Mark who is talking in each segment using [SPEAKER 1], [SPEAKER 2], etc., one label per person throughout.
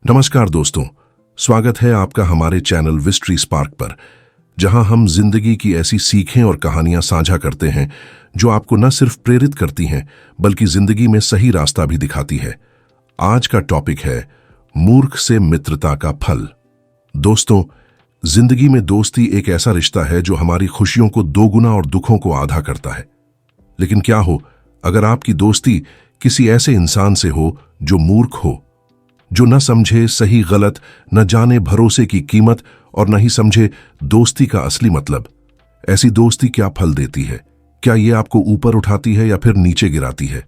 [SPEAKER 1] नमस्कार दोस्तों, स्वागत है आपका हमारे चैनल विस्ट्री स्पार्क पर, जहां हम जिंदगी की ऐसी सीखें और कहानियां साझा करते हैं जो आपको न सिर्फ प्रेरित करती हैं बल्कि जिंदगी में सही रास्ता भी दिखाती है। आज का टॉपिक है मूर्ख से मित्रता का फल। दोस्तों, जिंदगी में दोस्ती एक ऐसा रिश्ता है जो हमारी खुशियों को दोगुना और दुखों को आधा करता है। लेकिन क्या हो अगर आपकी दोस्ती किसी ऐसे इंसान से हो जो मूर्ख हो, जो न समझे सही गलत, न जाने भरोसे की कीमत और न ही समझे दोस्ती का असली मतलब। ऐसी दोस्ती क्या फल देती है? क्या ये आपको ऊपर उठाती है या फिर नीचे गिराती है?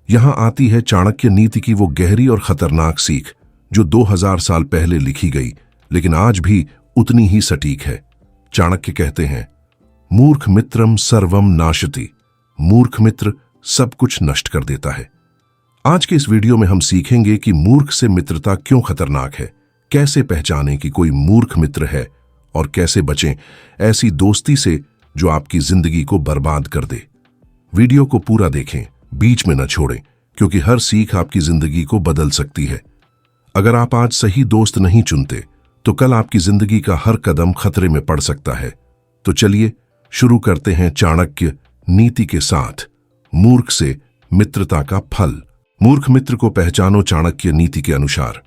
[SPEAKER 1] यहां आती है चाणक्य नीति की वो गहरी और खतरनाक सीख जो 2000 साल पहले लिखी गई, लेकिन आज भी उतनी ही सटीक है। चाणक्य कहते हैं, मूर्ख मित्रम सर्वम नाशति। मूर्ख मित्र सब कुछ नष्ट कर देता है। आज के इस वीडियो में हम सीखेंगे कि मूर्ख से मित्रता क्यों खतरनाक है, कैसे पहचानें कि कोई मूर्ख मित्र है और कैसे बचें ऐसी दोस्ती से जो आपकी जिंदगी को बर्बाद कर दे। वीडियो को पूरा देखें, बीच में न छोड़ें, क्योंकि हर सीख आपकी जिंदगी को बदल सकती है। अगर आप आज सही दोस्त नहीं चुनते तो कल आपकी जिंदगी का हर कदम खतरे में पड़ सकता है। तो चलिए शुरू करते हैं चाणक्य नीति के साथ, मूर्ख से मित्रता का फल। मूर्ख मित्र को पहचानो। चाणक्य नीति के अनुसार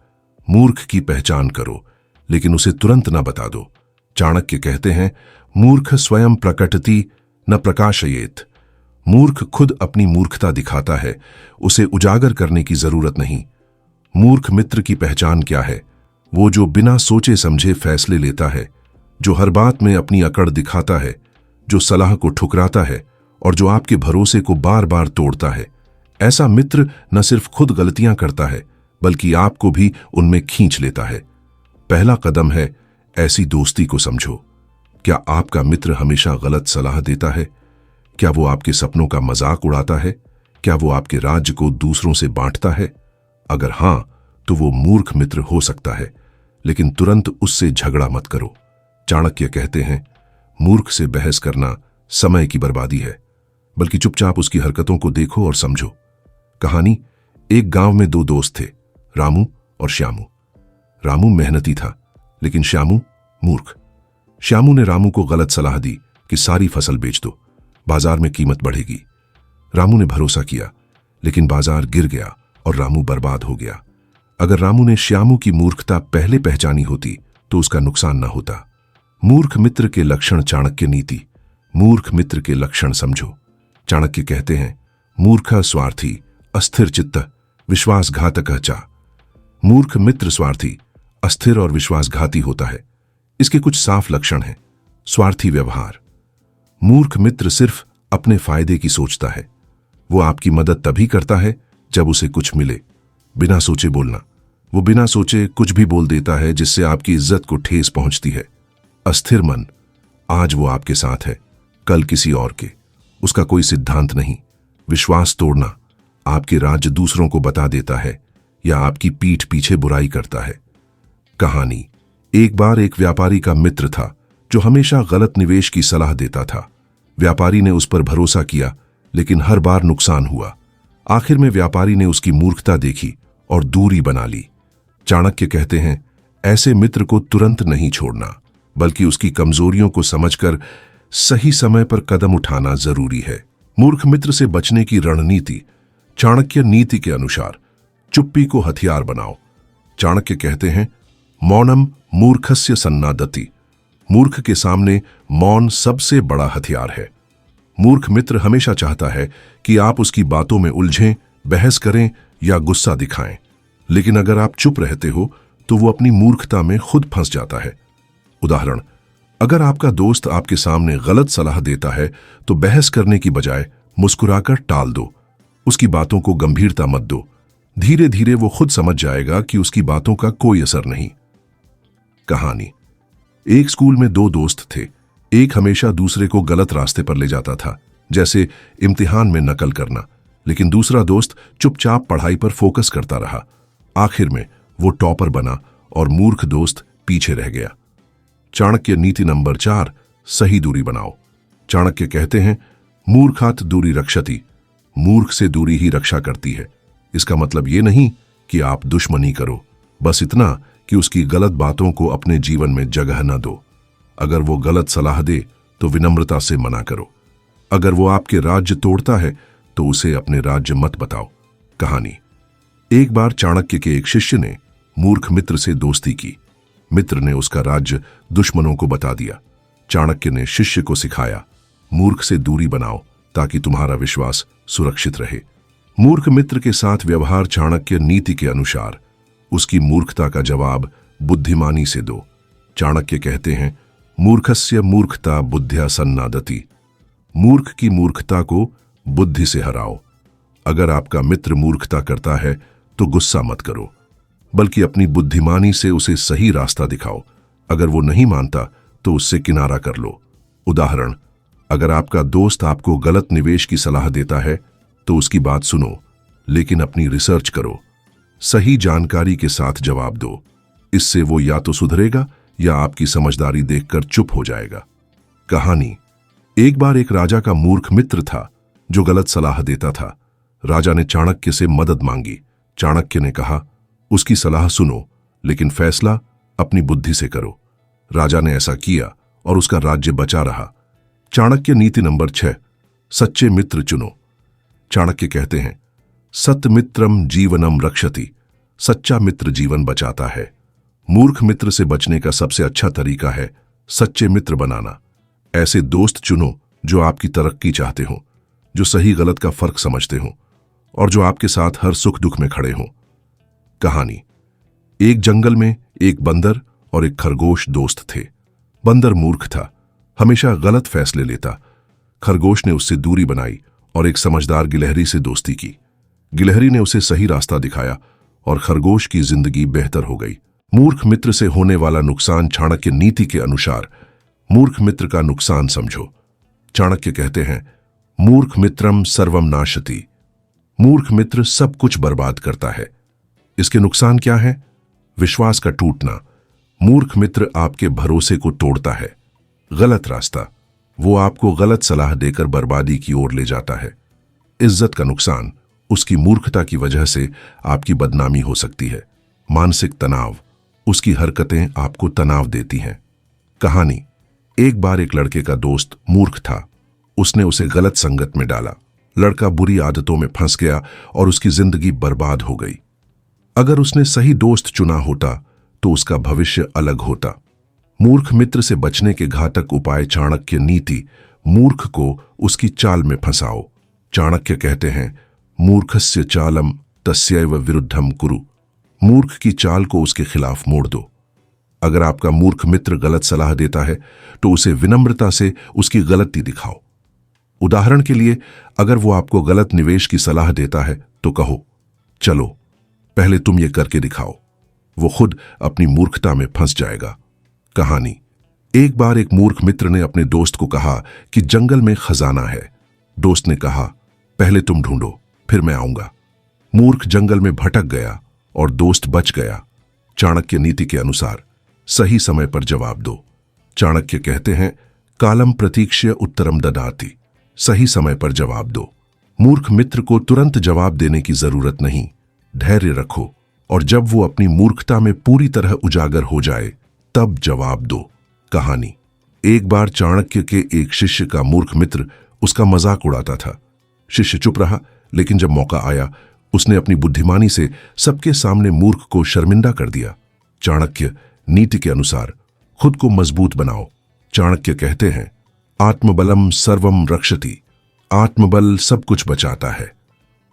[SPEAKER 1] मूर्ख की पहचान करो, लेकिन उसे तुरंत न बता दो। चाणक्य कहते हैं, मूर्ख स्वयं प्रकटति न प्रकाशयेत। मूर्ख खुद अपनी मूर्खता दिखाता है, उसे उजागर करने की जरूरत नहीं। मूर्ख मित्र की पहचान क्या है? वो जो बिना सोचे समझे फैसले लेता है, जो हर बात में अपनी अकड़ दिखाता है, जो सलाह को ठुकराता है और जो आपके भरोसे को बार बार तोड़ता है। ऐसा मित्र न सिर्फ खुद गलतियां करता है बल्कि आपको भी उनमें खींच लेता है। पहला कदम है ऐसी दोस्ती को समझो। क्या आपका मित्र हमेशा गलत सलाह देता है? क्या वो आपके सपनों का मजाक उड़ाता है? क्या वो आपके राज्य को दूसरों से बांटता है? अगर हां, तो वो मूर्ख मित्र हो सकता है, लेकिन तुरंत उससे झगड़ा मत करो। चाणक्य कहते हैं, मूर्ख से बहस करना समय की बर्बादी है, बल्कि चुपचाप उसकी हरकतों को देखो और समझो। कहानी, एक गांव में दो दोस्त थे, रामू और श्यामू। रामू मेहनती था, लेकिन श्यामू मूर्ख। श्यामू ने रामू को गलत सलाह दी कि सारी फसल बेच दो, बाजार में कीमत बढ़ेगी। रामू ने भरोसा किया, लेकिन बाजार गिर गया और रामू बर्बाद हो गया। अगर रामू ने श्यामू की मूर्खता पहले पहचानी होती तो उसका नुकसान न होता। मूर्ख मित्र के लक्षण। चाणक्य नीति, मूर्ख मित्र के लक्षण समझो। चाणक्य कहते हैं, मूर्ख स्वार्थी, अस्थिर चित्त, विश्वासघातक चा। मूर्ख मित्र स्वार्थी, अस्थिर और विश्वासघाती होता है। इसके कुछ साफ लक्षण हैं। स्वार्थी व्यवहार। मूर्ख मित्र सिर्फ अपने फायदे की सोचता है। वो आपकी मदद तभी करता है जब उसे कुछ मिले। बिना सोचे बोलना। वो बिना सोचे कुछ भी बोल देता है जिससे आपकी इज्जत को ठेस पहुंचती है। अस्थिर मन। आज वो आपके साथ है, कल किसी और के। उसका कोई सिद्धांत नहीं। विश्वास तोड़ना। आपके राज्य दूसरों को बता देता है या आपकी पीठ पीछे बुराई करता है। कहानी, एक बार एक व्यापारी का मित्र था जो हमेशा गलत निवेश की सलाह देता था। व्यापारी ने उस पर भरोसा किया, लेकिन हर बार नुकसान हुआ। आखिर में व्यापारी ने उसकी मूर्खता देखी और दूरी बना ली। चाणक्य कहते हैं, ऐसे मित्र को तुरंत नहीं छोड़ना, बल्कि उसकी कमजोरियों को समझकर सही समय पर कदम उठाना जरूरी है। मूर्ख मित्र से बचने की रणनीति। चाणक्य नीति के अनुसार चुप्पी को हथियार बनाओ। चाणक्य कहते हैं, मौनम मूर्खस्य सन्नादति। मूर्ख के सामने मौन सबसे बड़ा हथियार है। मूर्ख मित्र हमेशा चाहता है कि आप उसकी बातों में उलझें, बहस करें या गुस्सा दिखाएं, लेकिन अगर आप चुप रहते हो तो वो अपनी मूर्खता में खुद फंस जाता है। उदाहरण, अगर आपका दोस्त आपके सामने गलत सलाह देता है तो बहस करने की बजाय मुस्कुराकर टाल दो। उसकी बातों को गंभीरता मत दो। धीरे धीरे वो खुद समझ जाएगा कि उसकी बातों का कोई असर नहीं। कहानी, एक स्कूल में दो दोस्त थे। एक हमेशा दूसरे को गलत रास्ते पर ले जाता था, जैसे इम्तिहान में नकल करना, लेकिन दूसरा दोस्त चुपचाप पढ़ाई पर फोकस करता रहा। आखिर में वो टॉपर बना और मूर्ख दोस्त पीछे रह गया। चाणक्य नीति नंबर 4, सही दूरी बनाओ। चाणक्य कहते हैं, मूर्खात् दूरी रक्षति। मूर्ख से दूरी ही रक्षा करती है। इसका मतलब ये नहीं कि आप दुश्मनी करो, बस इतना कि उसकी गलत बातों को अपने जीवन में जगह न दो। अगर वो गलत सलाह दे तो विनम्रता से मना करो। अगर वो आपके राज्य तोड़ता है तो उसे अपने राज्य मत बताओ। कहानी। एक बार चाणक्य के एक शिष्य ने मूर्ख मित्र से दोस्ती की। मित्र ने उसका राज्य दुश्मनों को बता दिया। चाणक्य ने शिष्य को सिखाया, मूर्ख से दूरी बनाओ ताकि तुम्हारा विश्वास सुरक्षित रहे। मूर्ख मित्र के साथ व्यवहार। चाणक्य नीति के अनुसार उसकी मूर्खता का जवाब बुद्धिमानी से दो। चाणक्य कहते हैं, मूर्खस्य मूर्खता बुद्ध्या सन्नादति। मूर्ख की मूर्खता को बुद्धि से हराओ। अगर आपका मित्र मूर्खता करता है तो गुस्सा मत करो, बल्कि अपनी बुद्धिमानी से उसे सही रास्ता दिखाओ। अगर वो नहीं मानता तो उससे किनारा कर लो। उदाहरण, अगर आपका दोस्त आपको गलत निवेश की सलाह देता है तो उसकी बात सुनो, लेकिन अपनी रिसर्च करो। सही जानकारी के साथ जवाब दो। इससे वो या तो सुधरेगा या आपकी समझदारी देखकर चुप हो जाएगा। कहानी। एक बार एक राजा का मूर्ख मित्र था जो गलत सलाह देता था। राजा ने चाणक्य से मदद मांगी। चाणक्य ने कहा, उसकी सलाह सुनो, लेकिन फैसला अपनी बुद्धि से करो। राजा ने ऐसा किया और उसका राज्य बचा रहा। चाणक्य नीति नंबर 6, सच्चे मित्र चुनो। चाणक्य कहते हैं, सत्मित्रम जीवनम रक्षति। सच्चा मित्र जीवन बचाता है। मूर्ख मित्र से बचने का सबसे अच्छा तरीका है सच्चे मित्र बनाना। ऐसे दोस्त चुनो जो आपकी तरक्की चाहते हो, जो सही गलत का फर्क समझते हो और जो आपके साथ हर सुख दुख में खड़े हों। कहानी। एक जंगल में एक बंदर और एक खरगोश दोस्त थे। बंदर मूर्ख था, हमेशा गलत फैसले लेता। खरगोश ने उससे दूरी बनाई और एक समझदार गिलहरी से दोस्ती की। गिलहरी ने उसे सही रास्ता दिखाया और खरगोश की जिंदगी बेहतर हो गई। मूर्ख मित्र से होने वाला नुकसान। चाणक्य नीति के अनुसार मूर्ख मित्र का नुकसान समझो। चाणक्य कहते हैं, मूर्ख मित्रम सर्वम नाशति। मूर्ख मित्र सब कुछ बर्बाद करता है। इसके नुकसान क्या है? विश्वास का टूटना। मूर्ख मित्र आपके भरोसे को तोड़ता है। गलत रास्ता। वो आपको गलत सलाह देकर बर्बादी की ओर ले जाता है। इज्जत का नुकसान। उसकी मूर्खता की वजह से आपकी बदनामी हो सकती है। मानसिक तनाव। उसकी हरकतें आपको तनाव देती हैं। कहानी। एक बार एक लड़के का दोस्त मूर्ख था। उसने उसे गलत संगत में डाला। लड़का बुरी आदतों में फंस गया और उसकी जिंदगी बर्बाद हो गई। अगर उसने सही दोस्त चुना होता तो उसका भविष्य अलग होता। मूर्ख मित्र से बचने के घातक उपाय। चाणक्य नीति। मूर्ख को उसकी चाल में फंसाओ। चाणक्य कहते हैं, मूर्खस्य चालम तस्यैव विरुद्धम कुरु। मूर्ख की चाल को उसके खिलाफ मोड़ दो। अगर आपका मूर्ख मित्र गलत सलाह देता है तो उसे विनम्रता से उसकी गलती दिखाओ। उदाहरण के लिए, अगर वो आपको गलत निवेश की सलाह देता है तो कहो, चलो पहले तुम ये करके दिखाओ। वो खुद अपनी मूर्खता में फंस जाएगा। कहानी। एक बार एक मूर्ख मित्र ने अपने दोस्त को कहा कि जंगल में खजाना है। दोस्त ने कहा, पहले तुम ढूंढो, फिर मैं आऊंगा। मूर्ख जंगल में भटक गया और दोस्त बच गया। चाणक्य नीति के अनुसार सही समय पर जवाब दो। चाणक्य कहते हैं, कालम प्रतीक्ष्य उत्तरम ददाति। सही समय पर जवाब दो। मूर्ख मित्र को तुरंत जवाब देने की जरूरत नहीं। धैर्य रखो और जब वो अपनी मूर्खता में पूरी तरह उजागर हो जाए तब जवाब दो। कहानी। एक बार चाणक्य के एक शिष्य का मूर्ख मित्र उसका मजाक उड़ाता था। शिष्य चुप रहा, लेकिन जब मौका आया उसने अपनी बुद्धिमानी से सबके सामने मूर्ख को शर्मिंदा कर दिया। चाणक्य नीति के अनुसार खुद को मजबूत बनाओ। चाणक्य कहते हैं, आत्मबलम सर्वम रक्षति। आत्मबल सब कुछ बचाता है।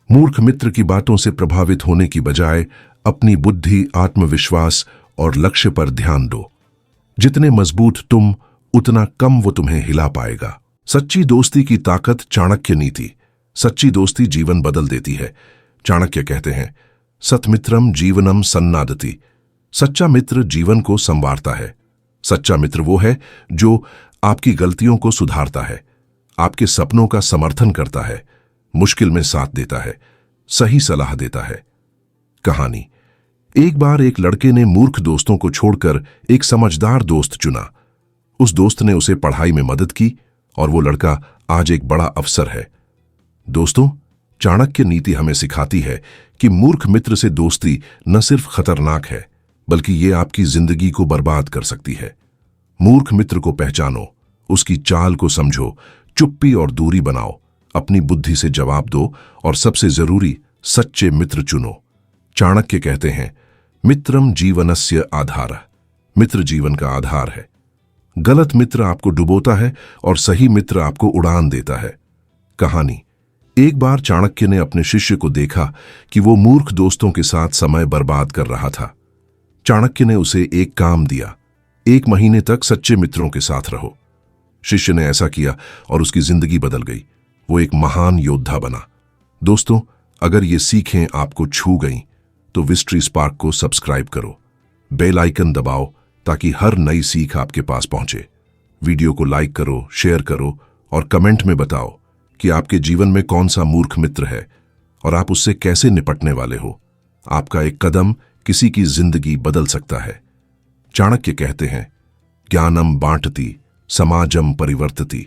[SPEAKER 1] मूर्ख मित्र की बातों से प्रभावित होने की बजाय अपनी बुद्धि, आत्मविश्वास और लक्ष्य पर ध्यान दो। जितने मजबूत तुम, उतना कम वो तुम्हें हिला पाएगा। सच्ची दोस्ती की ताकत। चाणक्य नीति। सच्ची दोस्ती जीवन बदल देती है। चाणक्य कहते हैं, सत्मित्रम जीवनम सन्नादति। सच्चा मित्र जीवन को संवारता है। सच्चा मित्र वो है जो आपकी गलतियों को सुधारता है, आपके सपनों का समर्थन करता है, मुश्किल में साथ देता है, सही सलाह देता है। कहानी। एक बार एक लड़के ने मूर्ख दोस्तों को छोड़कर एक समझदार दोस्त चुना। उस दोस्त ने उसे पढ़ाई में मदद की और वो लड़का आज एक बड़ा अफसर है। दोस्तों, चाणक्य नीति हमें सिखाती है कि मूर्ख मित्र से दोस्ती न सिर्फ खतरनाक है बल्कि ये आपकी जिंदगी को बर्बाद कर सकती है। मूर्ख मित्र को पहचानो, उसकी चाल को समझो, चुप्पी और दूरी बनाओ, अपनी बुद्धि से जवाब दो और सबसे जरूरी सच्चे मित्र चुनो। चाणक्य कहते हैं, मित्रम जीवनस्य आधार। मित्र जीवन का आधार है। गलत मित्र आपको डुबोता है और सही मित्र आपको उड़ान देता है। कहानी। एक बार चाणक्य ने अपने शिष्य को देखा कि वो मूर्ख दोस्तों के साथ समय बर्बाद कर रहा था। चाणक्य ने उसे एक काम दिया, 1 महीने तक सच्चे मित्रों के साथ रहो। शिष्य ने ऐसा किया और उसकी जिंदगी बदल गई। वो एक महान योद्धा बना। दोस्तों, अगर ये सीखें आपको छू गईं, तो विस्ट्री स्पार्क को सब्सक्राइब करो, बेल आइकन दबाओ ताकि हर नई सीख आपके पास पहुंचे। वीडियो को लाइक करो, शेयर करो और कमेंट में बताओ कि आपके जीवन में कौन सा मूर्ख मित्र है और आप उससे कैसे निपटने वाले हो। आपका एक कदम किसी की जिंदगी बदल सकता है। चाणक्य कहते हैं, ज्ञानम बांटती समाजम परिवर्तती।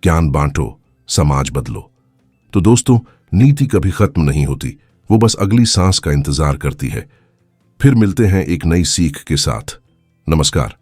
[SPEAKER 1] ज्ञान बांटो, समाज बदलो। तो दोस्तों, नीति कभी खत्म नहीं होती, वो बस अगली सांस का इंतजार करती है। फिर मिलते हैं एक नई सीख के साथ। नमस्कार।